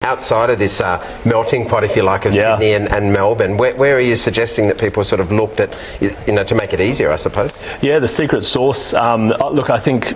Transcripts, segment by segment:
outside of this melting pot, if you like, of Sydney and Melbourne, where are you suggesting that people sort of looked at, to make it easier, I suppose? Yeah, the secret sauce. Look, I think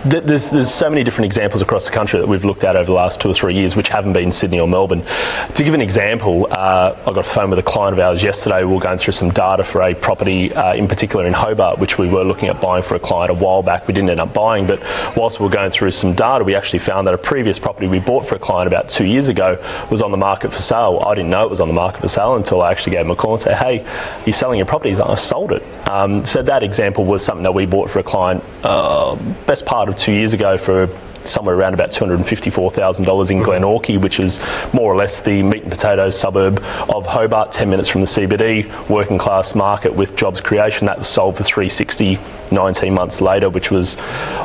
there's so many different examples across the country that we've looked at over the last 2 or 3 years, which haven't been Sydney or Melbourne. To give an example, I got a phone with a client of ours yesterday. We were going through some data for a property, in particular in Hobart, which we were looking at buying for a client a while back. We didn't end up buying, but whilst we were going through some data, we actually found that a previous property we bought for a client about 2 years ago was on the market for sale. I didn't know it was on the market for sale until I actually gave him a call and said, hey, you're selling your property? He's like, I sold it. So that example was something that we bought for a client best part of 2 years ago for somewhere around about $254,000 in Glenorchy, which is more or less the meat and potatoes suburb of Hobart, 10 minutes from the CBD, working class market with jobs creation. That was sold for $360 19 months later, which was,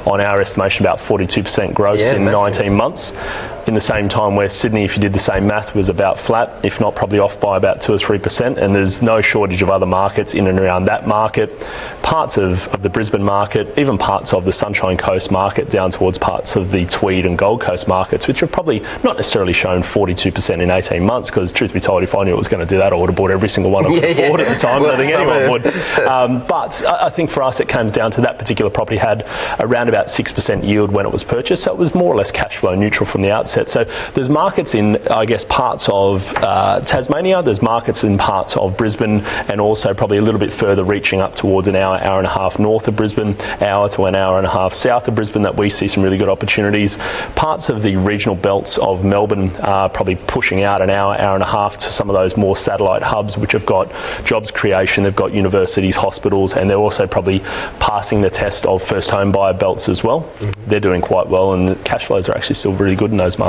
on our estimation, about 42% growth in massive. 19 months. In the same time where Sydney, if you did the same math, was about flat, if not probably off by about 2 or 3%, and there's no shortage of other markets in and around that market. Parts of the Brisbane market, even parts of the Sunshine Coast market down towards parts of the Tweed and Gold Coast markets, which have probably not necessarily shown 42% in 18 months, because truth be told, if I knew it was going to do that, I would have bought every single one I could afford at the time. I don't think anyone would. But I think for us it comes down to that particular property had around about 6% yield when it was purchased, so it was more or less cash flow neutral from the outset. So there's markets in, I guess, parts of Tasmania, there's markets in parts of Brisbane, and also probably a little bit further reaching up towards an hour, hour and a half north of Brisbane, hour to an hour and a half south of Brisbane, that we see some really good opportunities. Parts of the regional belts of Melbourne are probably pushing out an hour, hour and a half to some of those more satellite hubs, which have got jobs creation, they've got universities, hospitals, and they're also probably passing the test of first home buyer belts as well. They're doing quite well, and the cash flows are actually still really good in those markets.